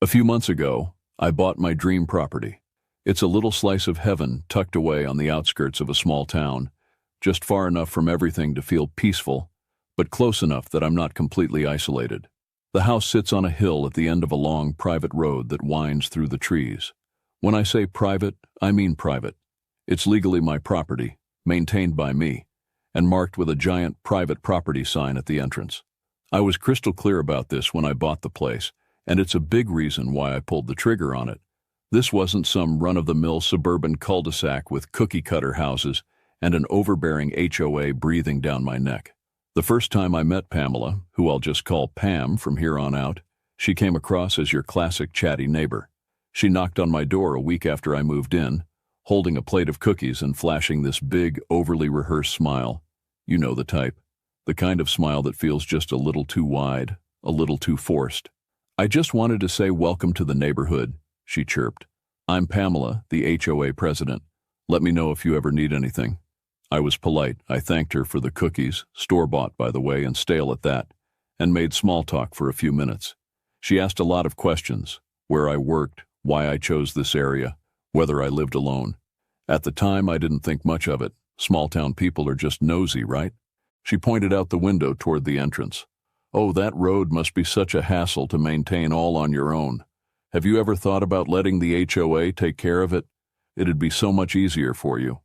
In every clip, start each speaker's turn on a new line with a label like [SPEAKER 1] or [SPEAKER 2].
[SPEAKER 1] A few months ago, I bought my dream property. It's a little slice of heaven tucked away on the outskirts of a small town, just far enough from everything to feel peaceful, but close enough that I'm not completely isolated. The house sits on a hill at the end of a long private road that winds through the trees. When I say private, I mean private. It's legally my property, maintained by me, and marked with a giant private property sign at the entrance. I was crystal clear about this when I bought the place, and it's a big reason why I pulled the trigger on it. This wasn't some run-of-the-mill suburban cul-de-sac with cookie-cutter houses and an overbearing HOA breathing down my neck. The first time I met Pamela, who I'll just call Pam from here on out, she came across as your classic chatty neighbor. She knocked on my door a week after I moved in, holding a plate of cookies and flashing this big, overly rehearsed smile. You know the type. The kind of smile that feels just a little too wide, a little too forced. "I just wanted to say welcome to the neighborhood," she chirped. "I'm Pamela, the HOA president. Let me know if you ever need anything." I was polite. I thanked her for the cookies, store-bought by the way, and stale at that, and made small talk for a few minutes. She asked a lot of questions: where I worked, why I chose this area, whether I lived alone. At the time, I didn't think much of it. Small-town people are just nosy, right? She pointed out the window toward the entrance. "Oh, that road must be such a hassle to maintain all on your own. Have you ever thought about letting the HOA take care of it? It'd be so much easier for you."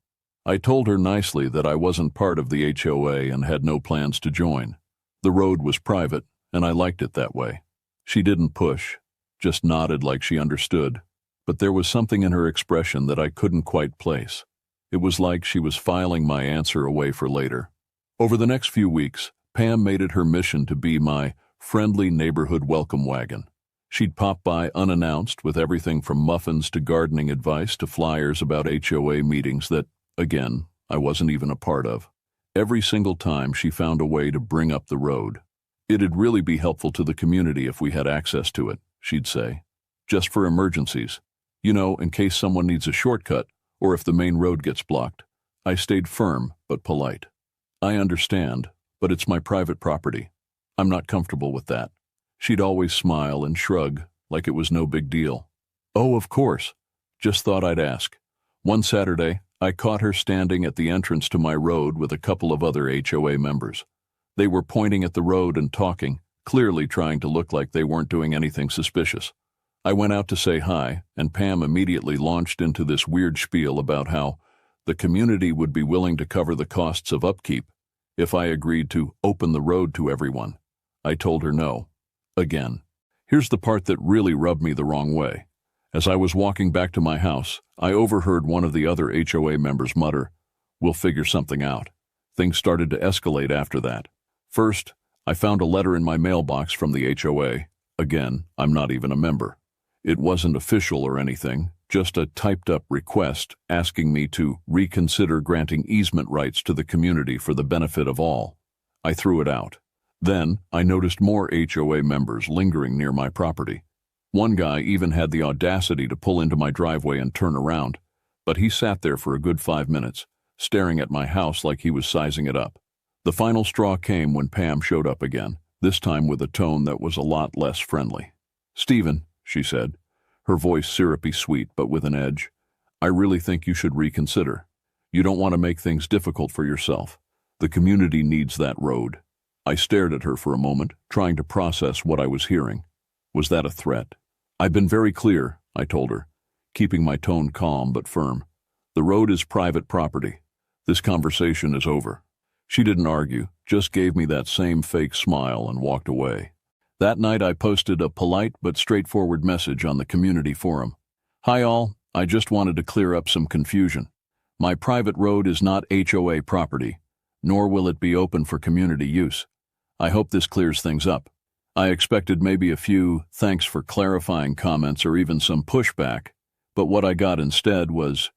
[SPEAKER 1] I told her nicely that I wasn't part of the HOA and had no plans to join. The road was private, and I liked it that way. She didn't push, just nodded like she understood, but there was something in her expression that I couldn't quite place. It was like she was filing my answer away for later. Over the next few weeks, Pam made it her mission to be my friendly neighborhood welcome wagon. She'd pop by unannounced with everything from muffins to gardening advice to flyers about HOA meetings that, again, I wasn't even a part of. Every single time she found a way to bring up the road. "It'd really be helpful to the community if we had access to it," she'd say. "Just for emergencies. You know, in case someone needs a shortcut or if the main road gets blocked." I stayed firm but polite. "I understand, but it's my private property. I'm not comfortable with that." She'd always smile and shrug like it was no big deal. "Oh, of course. Just thought I'd ask." One Saturday, I caught her standing at the entrance to my road with a couple of other HOA members. They were pointing at the road and talking, clearly trying to look like they weren't doing anything suspicious. I went out to say hi, and Pam immediately launched into this weird spiel about how the community would be willing to cover the costs of upkeep if I agreed to open the road to everyone. I told her no. Again. Here's the part that really rubbed me the wrong way. As I was walking back to my house, I overheard one of the other HOA members mutter, "We'll figure something out." Things started to escalate after that. First, I found a letter in my mailbox from the HOA. Again, I'm not even a member. It wasn't official or anything, just a typed-up request asking me to reconsider granting easement rights to the community for the benefit of all. I threw it out. Then, I noticed more HOA members lingering near my property. One guy even had the audacity to pull into my driveway and turn around, but he sat there for a good 5 minutes, staring at my house like he was sizing it up. The final straw came when Pam showed up again, this time with a tone that was a lot less friendly. "Stephen," she said, her voice syrupy sweet but with an edge, "I really think you should reconsider. You don't want to make things difficult for yourself. The community needs that road." I stared at her for a moment, trying to process what I was hearing. Was that a threat? "I've been very clear," I told her, keeping my tone calm but firm. "The road is private property. This conversation is over." She didn't argue, just gave me that same fake smile and walked away. That night I posted a polite but straightforward message on the community forum. "Hi all, I just wanted to clear up some confusion. My private road is not HOA property, nor will it be open for community use. I hope this clears things up." I expected maybe a few "thanks for clarifying" comments or even some pushback, but what I got instead was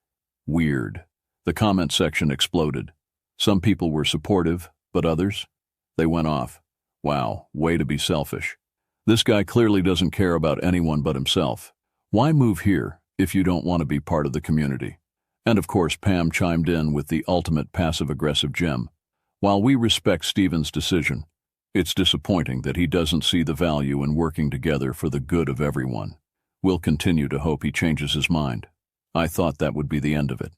[SPEAKER 1] weird. The comment section exploded. Some people were supportive, but others? They went off. Wow, way to be selfish. This guy clearly doesn't care about anyone but himself. Why move here if you don't want to be part of the community? And of course, Pam chimed in with the ultimate passive-aggressive gem. "While we respect Stephen's decision, it's disappointing that he doesn't see the value in working together for the good of everyone. We'll continue to hope he changes his mind. I thought that would be the end of it.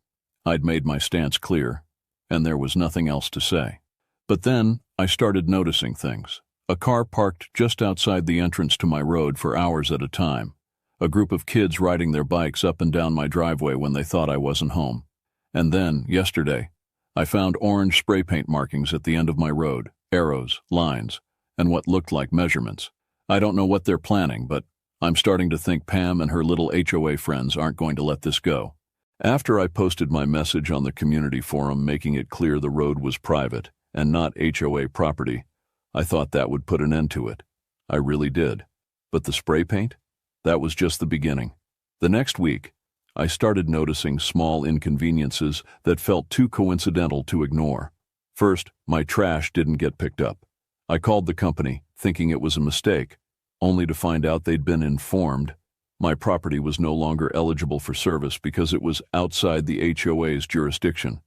[SPEAKER 1] I'd made my stance clear, and there was nothing else to say. But then I started noticing things. A car parked just outside the entrance to my road for hours at a time. A group of kids riding their bikes up and down my driveway when they thought I wasn't home. And then, yesterday, I found orange spray paint markings at the end of my road, arrows, lines, and what looked like measurements. I don't know what they're planning, but I'm starting to think Pam and her little HOA friends aren't going to let this go. After I posted my message on the community forum making it clear the road was private and not HOA property, I thought that would put an end to it. I really did. But the spray paint? That was just the beginning. The next week, I started noticing small inconveniences that felt too coincidental to ignore. First, my trash didn't get picked up. I called the company, thinking it was a mistake, only to find out they'd been informed my property was no longer eligible for service because it was outside the HOA's jurisdiction.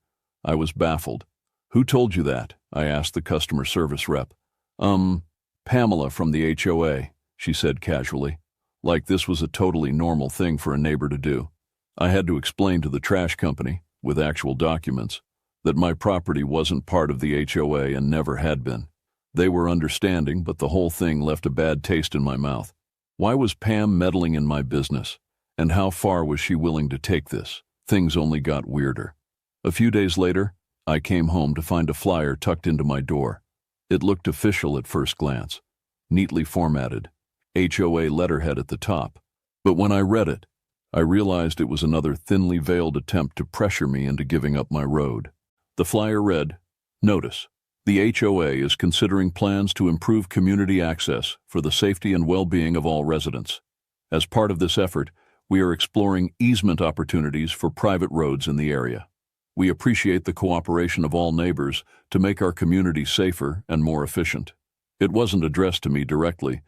[SPEAKER 1] I was baffled. "Who told you that?" I asked the customer service rep. Pamela from the HOA, she said casually, like this was a totally normal thing for a neighbor to do. I had to explain to the trash company, with actual documents, that my property wasn't part of the HOA and never had been. They were understanding, but the whole thing left a bad taste in my mouth. Why was Pam meddling in my business? And how far was she willing to take this? Things only got weirder. A few days later, I came home to find a flyer tucked into my door. It looked official at first glance, neatly formatted, HOA letterhead at the top. But when I read it, I realized it was another thinly veiled attempt to pressure me into giving up my road. The flyer read, "Notice. The HOA is considering plans to improve community access for the safety and well-being of all residents. As part of this effort, we are exploring easement opportunities for private roads in the area. We appreciate the cooperation of all neighbors to make our community safer and more efficient." It wasn't addressed to me directly,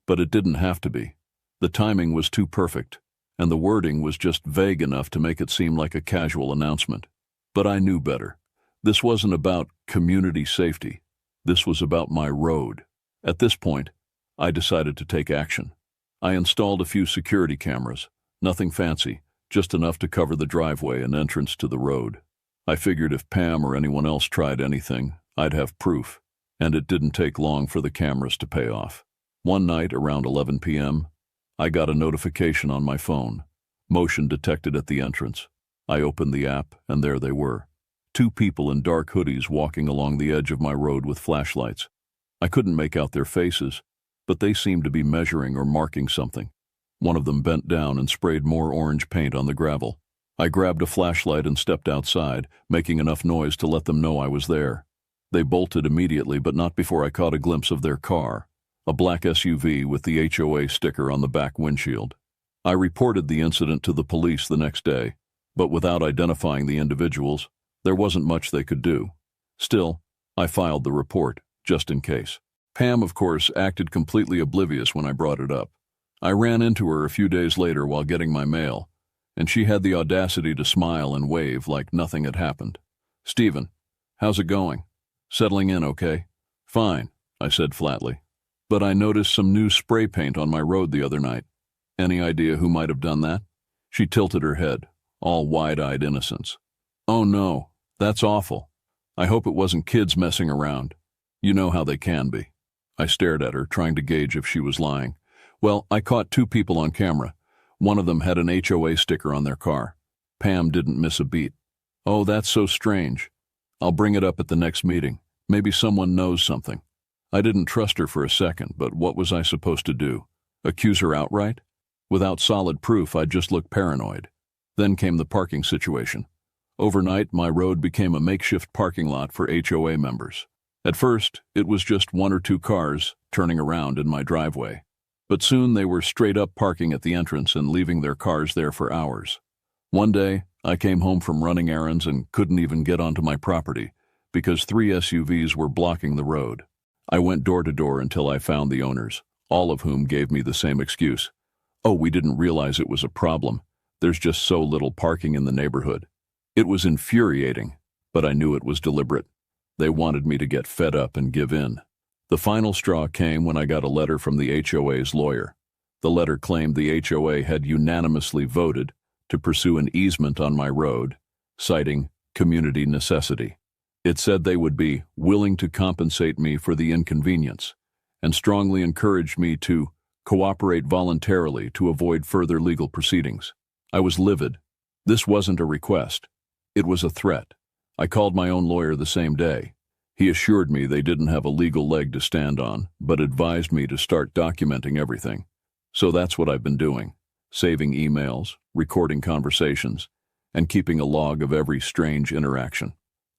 [SPEAKER 1] but it didn't have to be. The timing was too perfect, and the wording was just vague enough to make it seem like a casual announcement. But I knew better. This wasn't about community safety. This was about my road. At this point, I decided to take action. I installed a few security cameras, nothing fancy, just enough to cover the driveway and entrance to the road. I figured if Pam or anyone else tried anything, I'd have proof, and it didn't take long for the cameras to pay off. One night around 11 p.m., I got a notification on my phone. Motion detected at the entrance. I opened the app, and there they were. 2 people in dark hoodies walking along the edge of my road with flashlights. I couldn't make out their faces, but they seemed to be measuring or marking something. One of them bent down and sprayed more orange paint on the gravel. I grabbed a flashlight and stepped outside, making enough noise to let them know I was there. They bolted immediately, but not before I caught a glimpse of their car, a black SUV with the HOA sticker on the back windshield. I reported the incident to the police the next day, but without identifying the individuals, there wasn't much they could do. Still, I filed the report, just in case. Pam, of course, acted completely oblivious when I brought it up. I ran into her a few days later while getting my mail, and she had the audacity to smile and wave like nothing had happened. "Stephen, how's it going? Settling in okay?" "Fine," I said flatly. "But I noticed some new spray paint on my road the other night. Any idea who might have done that?" She tilted her head, all wide-eyed innocence. "Oh no, that's awful. I hope it wasn't kids messing around. You know how they can be." I stared at her, trying to gauge if she was lying. "Well, I caught 2 people on camera. One of them had an HOA sticker on their car. Pam didn't miss a beat." "Oh, that's so strange. I'll bring it up at the next meeting. Maybe someone knows something." I didn't trust her for a second, but what was I supposed to do? Accuse her outright? Without solid proof, I'd just look paranoid. Then came the parking situation. Overnight, my road became a makeshift parking lot for HOA members. At first, it was just 1 or 2 cars turning around in my driveway. But soon they were straight-up parking at the entrance and leaving their cars there for hours. One day, I came home from running errands and couldn't even get onto my property because 3 SUVs were blocking the road. I went door to door until I found the owners, all of whom gave me the same excuse. "Oh, we didn't realize it was a problem. There's just so little parking in the neighborhood." It was infuriating, but I knew it was deliberate. They wanted me to get fed up and give in. The final straw came when I got a letter from the HOA's lawyer. The letter claimed the HOA had unanimously voted to pursue an easement on my road, citing community necessity. It said they would be willing to compensate me for the inconvenience and strongly encouraged me to cooperate voluntarily to avoid further legal proceedings. I was livid. This wasn't a request. It was a threat. I called my own lawyer the same day. He assured me they didn't have a legal leg to stand on, but advised me to start documenting everything. So that's what I've been doing, saving emails, recording conversations, and keeping a log of every strange interaction.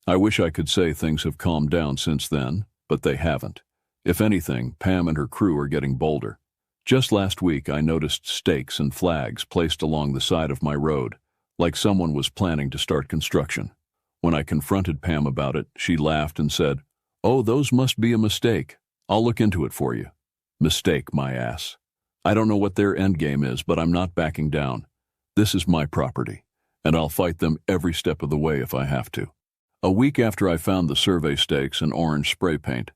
[SPEAKER 1] I wish I could say things have calmed down since then, but they haven't. If anything, Pam and her crew are getting bolder. Just last week, I noticed stakes and flags placed along the side of my road, like someone was planning to start construction. When I confronted Pam about it, she laughed and said, "Oh, those must be a mistake. I'll look into it for you." Mistake, my ass. I don't know what their endgame is, but I'm not backing down. This is my property, and I'll fight them every step of the way if I have to. A week after I found the survey stakes and orange spray paint,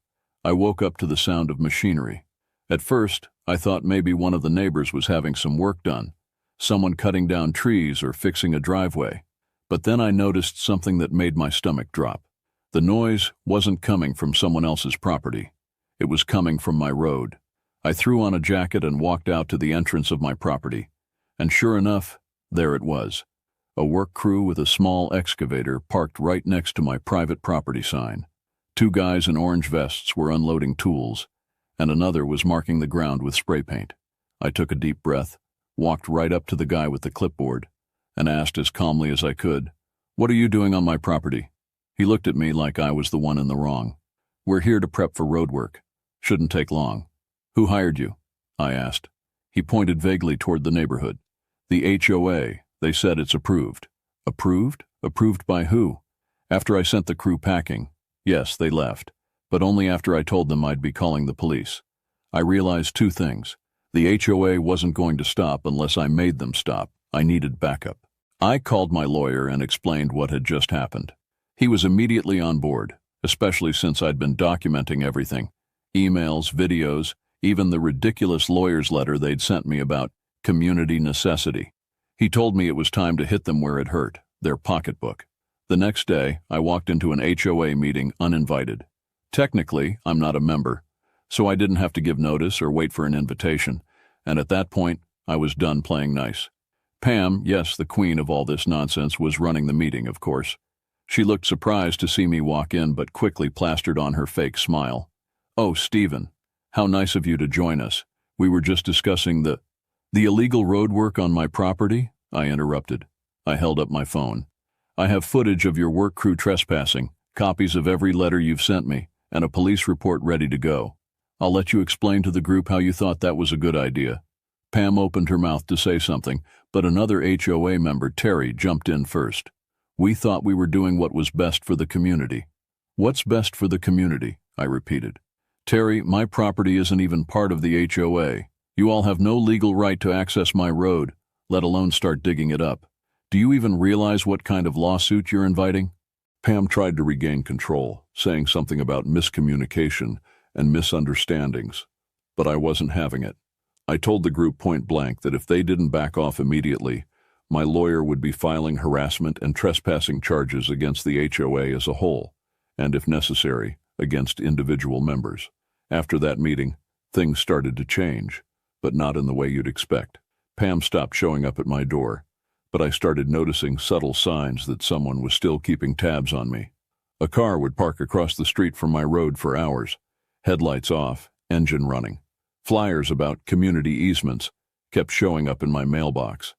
[SPEAKER 1] I woke up to the sound of machinery. At first, I thought maybe one of the neighbors was having some work done, someone cutting down trees or fixing a driveway. But then I noticed something that made my stomach drop. The noise wasn't coming from someone else's property. It was coming from my road. I threw on a jacket and walked out to the entrance of my property. And sure enough, there it was. A work crew with a small excavator parked right next to my private property sign. Two guys in orange vests were unloading tools, and another was marking the ground with spray paint. I took a deep breath, walked right up to the guy with the clipboard, and asked as calmly as I could, "What are you doing on my property?" He looked at me like I was the one in the wrong. "We're here to prep for road work. Shouldn't take long." "Who hired you?" I asked. He pointed vaguely toward the neighborhood. "The HOA. They said it's approved." "Approved? Approved by who?" "After I sent the crew packing. Yes, they left, but only after I told them I'd be calling the police. I realized two things. The HOA wasn't going to stop unless I made them stop. I needed backup. I called my lawyer and explained what had just happened. He was immediately on board, especially since I'd been documenting everything. Emails, videos, even the ridiculous lawyer's letter they'd sent me about community necessity. He told me it was time to hit them where it hurt, their pocketbook. The next day, I walked into an HOA meeting uninvited. Technically, I'm not a member, so I didn't have to give notice or wait for an invitation, and at that point, I was done playing nice. Pam, yes, the queen of all this nonsense, was running the meeting, of course. She looked surprised to see me walk in, but quickly plastered on her fake smile. "Oh, Stephen, how nice of you to join us. We were just discussing the illegal road work on my property," I interrupted. I held up my phone. "I have footage of your work crew trespassing, copies of every letter you've sent me, and a police report ready to go. I'll let you explain to the group how you thought that was a good idea." Pam opened her mouth to say something, but another HOA member, Terry, jumped in first. "We thought we were doing what was best for the community." "What's best for the community?" I repeated. "Terry, my property isn't even part of the HOA. You all have no legal right to access my road, let alone start digging it up. Do you even realize what kind of lawsuit you're inviting?" Pam tried to regain control, saying something about miscommunication and misunderstandings, but I wasn't having it. I told the group point blank that if they didn't back off immediately, my lawyer would be filing harassment and trespassing charges against the HOA as a whole, and if necessary, against individual members. After that meeting, things started to change, but not in the way you'd expect. Pam stopped showing up at my door, but I started noticing subtle signs that someone was still keeping tabs on me. A car would park across the street from my road for hours, headlights off, engine running. Flyers about community easements kept showing up in my mailbox.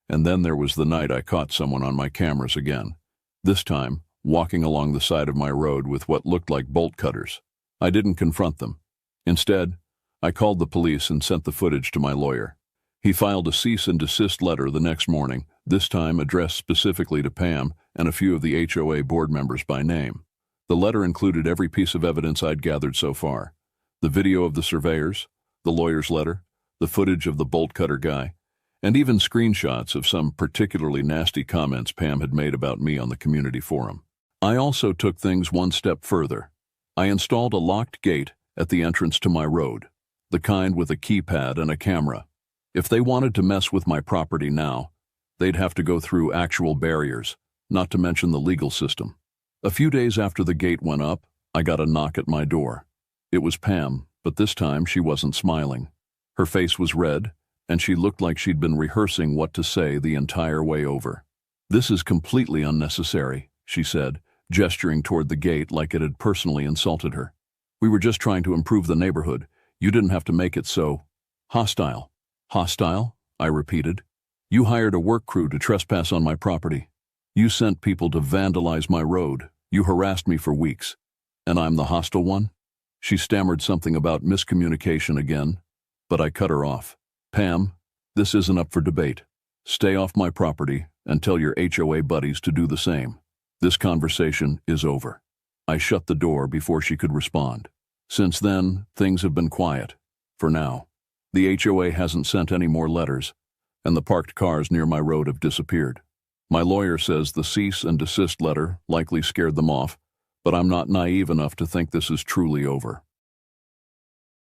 [SPEAKER 1] And then there was the night I caught someone on my cameras again, this time walking along the side of my road with what looked like bolt cutters. I didn't confront them. Instead, I called the police and sent the footage to my lawyer. He filed a cease and desist letter the next morning, this time addressed specifically to Pam and a few of the HOA board members by name. The letter included every piece of evidence I'd gathered so far: the video of the surveyors, the lawyer's letter, the footage of the bolt cutter guy, and even screenshots of some particularly nasty comments Pam had made about me on the community forum. I also took things one step further. I installed a locked gate at the entrance to my road, the kind with a keypad and a camera. If they wanted to mess with my property now, they'd have to go through actual barriers, not to mention the legal system. A few days after the gate went up, I got a knock at my door. It was Pam, but this time she wasn't smiling. Her face was red, and she looked like she'd been rehearsing what to say the entire way over. "This is completely unnecessary," she said, gesturing toward the gate like it had personally insulted her. "We were just trying to improve the neighborhood. You didn't have to make it so hostile." "Hostile?" I repeated. "You hired a work crew to trespass on my property. You sent people to vandalize my road. You harassed me for weeks. And I'm the hostile one?" She stammered something about miscommunication again, but I cut her off. "Pam, this isn't up for debate. Stay off my property and tell your HOA buddies to do the same. This conversation is over." I shut the door before she could respond. Since then, things have been quiet. For now. The HOA hasn't sent any more letters, and the parked cars near my road have disappeared. My lawyer says the cease and desist letter likely scared them off, but I'm not naive enough to think this is truly over.